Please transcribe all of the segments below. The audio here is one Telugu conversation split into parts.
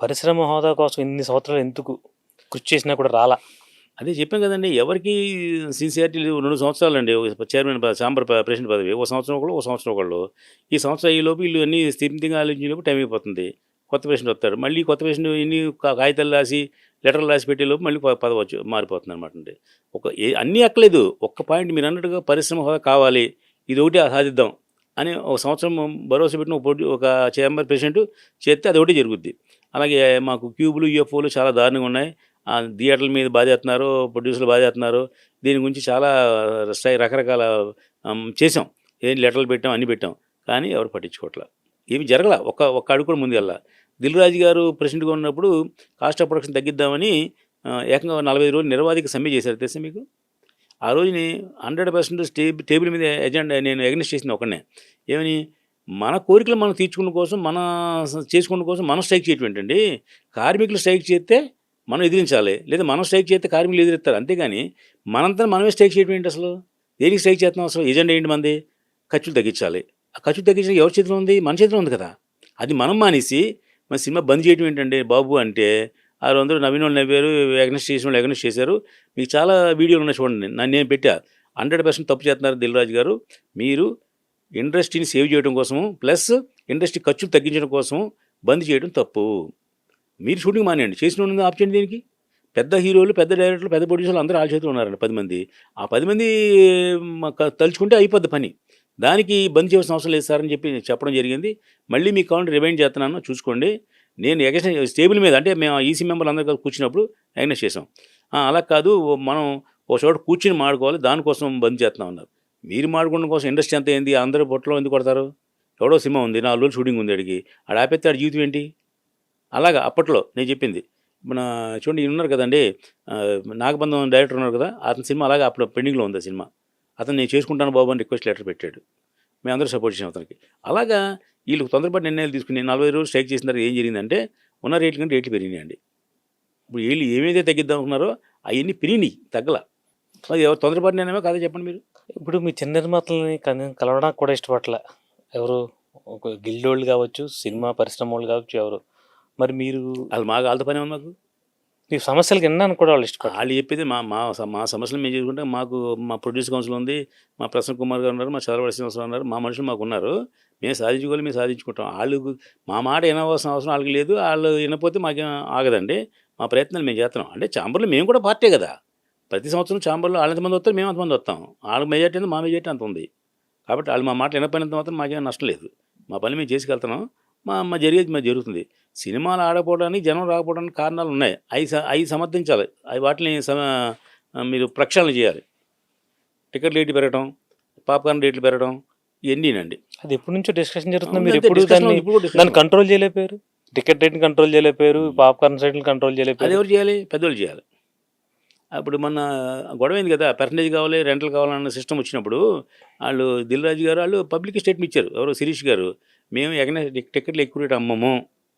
పరిశ్రమ హోదా కోసం ఇన్ని సంవత్సరాలు ఎందుకు కృషి చేసినా కూడా రాలా? అదే చెప్పాం కదండీ! ఎవరికీ సిన్సియారిటీ లేవు. 2 సంవత్సరాలండి చైర్మన్ ఛాంబర్ ప్రెసిడెంట్ పదవి. ఒక సంవత్సరం ఒకళ్ళు, ఒక సంవత్సరం ఒకళ్ళు. ఈ సంవత్సరం అయ్యేలోపు వీళ్ళు అన్నీ స్థిమితంగా ఆలోచించేలోపు టైం అయిపోతుంది. కొత్త ప్రెసిడెంట్ వస్తాడు. మళ్ళీ కొత్త ప్రెసిడెంట్ ఇన్ని కాగితాలు రాసి, లెటర్లు రాసి పెట్టేలోపు మళ్ళీ పదవి మారిపోతుందనమాట అండి. అన్నీ అక్కలేదు. ఒక్క పాయింట్ మీరన్నట్టుగా పరిశ్రమ హోదా కావాలి. ఇదొకటి సాధిద్దాం అని ఒక సంవత్సరం భరోసా పెట్టిన ఒక ఛాంబర్ ప్రెసిడెంట్ చేస్తే అదొకటి జరుగుద్ది. అలాగే మాకు క్యూబులు, యూఎఫ్ఓలు చాలా దారుణంగా ఉన్నాయి. థియేటర్ల మీద బాధేస్తున్నారు, ప్రొడ్యూసర్లు బాధేస్తున్నారు. దీని గురించి చాలా రకరకాల చేసాం. లెటర్లు పెట్టాం, అన్నీ పెట్టాం. కానీ ఎవరు పట్టించుకోవట్లా. ఏమి జరగల. ఒక్క అడుగు కూడా ముందుకెళ్ళ. దిల్ రాజు గారు ప్రెసిడెంట్గా ఉన్నప్పుడు కాస్ట్ ఆఫ్ ప్రొడక్షన్ తగ్గిద్దామని ఏకంగా 45 రోజులు నిరవాధిక సమ్మె చేశారు తెలుసా మీకు? ఆ రోజుని 100% టేబుల్ మీద ఎజెండా నేను ఎగ్నెస్ట్ చేసింది ఒకనే. ఏమని? మన కోరికలు మనం తీర్చుకున్న కోసం, చేసుకోవడం కోసం మనం స్ట్రైక్ చేయటం ఏంటండి? కార్మికులు స్ట్రైక్ చేస్తే మనం ఎదిరించాలి. లేదా మనం స్ట్రైక్ చేస్తే కార్మికులు ఎదిరిస్తారు. అంతేగాని మనంతా మనమే స్ట్రైక్ చేయడం ఏంటి అసలు? దేనికి స్ట్రైక్ చేస్తున్నాం అసలు? ఎజెండా ఏంటి మంది? ఖర్చులు తగ్గించాలి. ఆ ఖర్చులు తగ్గించడం ఎవరి చేతిలో ఉంది? మన చేతిలో ఉంది కదా. అది మనం మానేసి మన సినిమా బంద్ చేయడం ఏంటండి బాబు అంటే, అందరూ నవ్విన వాళ్ళు నవ్వారు, ఎగ్నెస్ట్ చేసిన వాళ్ళు ఎగ్నెస్ట్ చేశారు. మీకు చాలా వీడియోలు ఉన్నాయి చూడండి. నేను పెట్టా. 100% తప్పు చేస్తున్నారు దిల్ రాజు గారు. మీరు ఇండస్ట్రీని సేవ్ చేయడం కోసము, ప్లస్ ఇండస్ట్రీ ఖర్చులు తగ్గించడం కోసం బంద్ చేయడం తప్పు. మీరు షూటింగ్ మానేయండి. చేసిన వాళ్ళని ఆప్ చేయండి దీనికి. పెద్ద హీరోలు, పెద్ద డైరెక్టర్లు, పెద్ద ప్రొడ్యూసర్లు అందరూ వాళ్ళ చేతిలో ఉన్నారండి 10 మంది. ఆ 10 మంది తలుచుకుంటే అయిపోద్ది పని. దానికి బంద్ చేయాల్సిన అవసరం లేదు సార్ అని చెప్పడం జరిగింది. మళ్ళీ మీకు కావాలంటే రిమైండ్ చేస్తున్నాను, చూసుకోండి. నేను ఎగ్నెస్ట్ టేబుల్ మీద, అంటే మేము ఈసీ మెంబర్లు అందరూ కూర్చున్నప్పుడు ఎగ్నెస్ట్ చేసాం. అలా కాదు, మనం ఒక చోట కూర్చుని మాడుకోవాలి, దానికోసం బంద్ చేస్తున్నాం అన్నారు. మీరు మాడుకోవడం కోసం ఇండస్ట్రీ అంతా ఏంది? అందరూ పొట్టలో ఎందుకు కొడతారు? ఎవడో సినిమా ఉంది, 4 రోజులు షూటింగ్ ఉంది, అడిగి ఆపేస్తే ఆడి జీవితం ఏంటి? అలాగా అప్పట్లో నేను చెప్పింది. మన చూడండి, ఉన్నారు కదండి, నాగబంధం డైరెక్టర్ ఉన్నారు కదా, అతని సినిమా అలాగా అప్పుడు పెండింగ్లో ఉంది. ఆ సినిమా అతను నేను చేసుకుంటాను బాబు అని రిక్వెస్ట్ లెటర్ పెట్టాడు. మేమందరూ సపోర్ట్ చేసాం అతనికి. అలాగా వీళ్ళు తొందరపాటు నిర్ణయాలు తీసుకుని 40 రోజులు స్ట్రైక్ చేసిన తర్వాత ఏం జరిగిందంటే, ఉన్న రేట్ల కంటే రేట్లు పెరిగినాయండి. ఇప్పుడు వీళ్ళు ఏమైతే తగ్గిద్దాం అనుకున్నారో అవన్నీ పెరిగినాయి, తగ్గల. మరి ఎవరు తొందరపాటు నిర్ణయమో కాదా చెప్పండి మీరు? ఇప్పుడు మీ చిన్న నిర్మాతలని కలవడానికి కూడా ఇష్టపడలే ఎవరు? ఒక గిల్డోళ్ళు కావచ్చు, సినిమా పరిశ్రమ వాళ్ళు కావచ్చు, ఎవరు? మరి మీరు వాళ్ళు వాళ్ళతో పని ఉంది మాకు. మీ సమస్యలకు విన్నాను కూడా వాళ్ళు ఇష్టపడాలి. వాళ్ళు చెప్పేది మా సమస్యలు మేము చేసుకుంటే, మాకు మా ప్రొడ్యూసర్ కౌన్సిల్ ఉంది, మా ప్రసన్న కుమార్ గారు ఉన్నారు, మా చదవడి శ్రీనివాసరావు ఉన్నారు, మా మనుషులు మాకు ఉన్నారు. మేము సాధించుకోవాలి, మేము సాధించుకుంటాం. వాళ్ళు మా మాట వినవలసిన అవసరం వాళ్ళకి లేదు. వాళ్ళు వినకపోతే మాకేం ఆగదండి. మా ప్రయత్నాలు మేము చేస్తున్నాం. అంటే ఛాంబర్లో మేము కూడా పార్టీ కదా. ప్రతి సంవత్సరం ఛాంబర్లో వాళ్ళు ఎంతమంది వస్తారు, మేము అంతమంది వస్తాం. వాళ్ళకి మెజార్టీ ఉంది, మా మెజార్టీ అంత ఉంది. కాబట్టి వాళ్ళు మా మాట వినకపోయినంత మాత్రం మాకేం నష్టం లేదు. మా పని మేము చేసుకెళ్తున్నాం. జరిగేది జరుగుతుంది. సినిమాలు ఆడకపోవడానికి, జనం రాకపోవడానికి కారణాలు ఉన్నాయి. అవి సమర్థించాలి. వాటిని మీరు ప్రక్షాళన చేయాలి. టికెట్ రేట్లు పెరగడం, పాప్కార్న్ రేట్లు పెరగడం, ఇవన్నీనండి. అది ఎప్పటి నుంచో డిస్కషన్ జరుగుతుంది. మీరు ఎప్పుడు దాన్ని కంట్రోల్ చేయలేకపోయారు? టికెట్ రేట్ని కంట్రోల్ చేయలేకపోయారు, పాప్కార్న్ రేట్ని కంట్రోల్ చేయలేకపోయారు. అది ఎవరు చేయాలి? పెద్దోళ్ళు చేయాలి. అప్పుడు మొన్న గొడవైంది కదా, పర్సంటేజ్ కావాలి, రెంటల్ కావాలన్న సిస్టమ్ వచ్చినప్పుడు వాళ్ళు దిల్ రాజు గారు వాళ్ళు పబ్లిక్ స్టేట్మెంట్ ఇచ్చారు. ఎవరో శిరీష్ గారు, మేము టికెట్లు ఎక్కువ రేటు అమ్మము,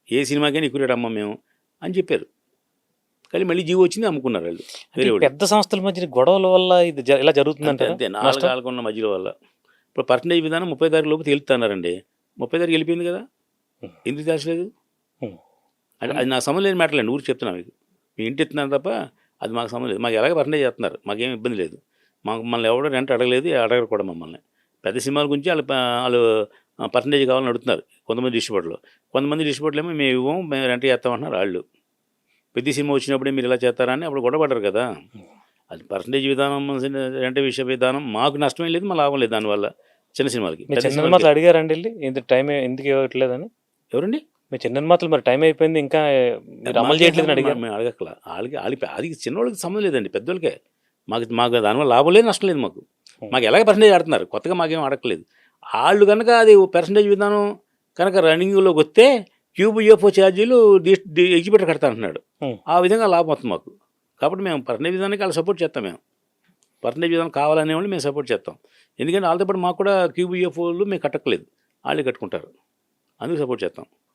ఏ సినిమాకైనా ఎక్కువ రేటు అమ్మము మేము అని చెప్పారు. కానీ మళ్ళీ జీవో వచ్చింది, అమ్ముకున్నారు వాళ్ళు. పెద్ద సంస్థల మధ్య గొడవల వల్ల ఇది ఇలా జరుగుతుందంటే అంతే. 4 కాలకున్న మధ్యలో వల్ల. ఇప్పుడు పర్సంటేజ్ విధానం 30 తారీఖు లోపు తేలుతున్నారండి. 30 తారీఖు వెళ్ళిపోయింది కదా, ఎందుకు తెలిసలేదు? అంటే అది నాకు సంబంధం లేని మ్యాటర్ అండి, ఊరికి చెప్తున్నా మీకు. మీ ఇంటి ఎత్తున్నారు తప్ప అది మాకు సంబంధం లేదు. మాకు ఎలాగ పర్సంటేజ్ చేస్తున్నారు, మాకేం ఇబ్బంది లేదు. మమ్మల్ని ఎవడో రెంట్ అడగలేదు, అడగరు కూడా మమ్మల్ని. పెద్ద సినిమాల గురించి వాళ్ళు పర్సంటేజ్ కావాలని అడుగుతున్నారు కొంతమంది డిస్ట్రిబ్యూటర్లు. కొంతమంది డిస్ట్రిబ్యూటర్లు ఏమో మేము ఇవ్వం, మేము రెంట్ చేస్తామంటున్నారు వాళ్ళు. పెద్ద సినిమా వచ్చినప్పుడే మీరు ఇలా చేస్తారా అని అప్పుడు గొడవపడ్డారు కదా. అది పర్సంటేజ్ విధానం, రెంట్ విషయ విధానం మాకు నష్టమేం లేదు, మా లాభం లేదు దానివల్ల. చిన్న సినిమాలకి సినిమాలు అడిగారండి వెళ్ళి, ఇంత టైం ఎందుకు ఇవ్వట్లేదని? ఎవరండి? మీ చిన్న నిర్మాతలు మరి టైం అయిపోయింది ఇంకా అమలు చేయట్లేదు అడిగారు. మేము అడగక్కల. వాళ్ళకి అది చిన్నవాళ్ళకి సంబంధం లేదండి, పెద్దోళ్ళకే. మాకు దానివల్ల లాభం లేదు, నష్టం లేదు. మాకు ఎలాగ పర్సంటేజ్ ఆడుతున్నారు, కొత్తగా మాకేం అడగలేదు. వాళ్ళు కనుక అది పర్సంటేజ్ విధానం కనుక రన్నింగ్లోకి వస్తే క్యూబ్ యూఎఫ్ఓ ఛార్జీలు ఎగ్జిబిటర్ కడతా అంటున్నాడు. ఆ విధంగా లాభం వస్తుంది మాకు. కాబట్టి మేము పర్సంటేజ్ విధానానికి వాళ్ళు సపోర్ట్ చేస్తాం. మేము పర్సంటేజ్ విధానం కావాలనే వాళ్ళు మేము సపోర్ట్ చేస్తాం. ఎందుకంటే వాళ్ళతో పాటు మాకు కూడా క్యూబ్ యూఎఫ్ఓలు మేము కట్టట్లేదు, వాళ్ళే కట్టుకుంటారు, అందుకు సపోర్ట్ చేస్తాం.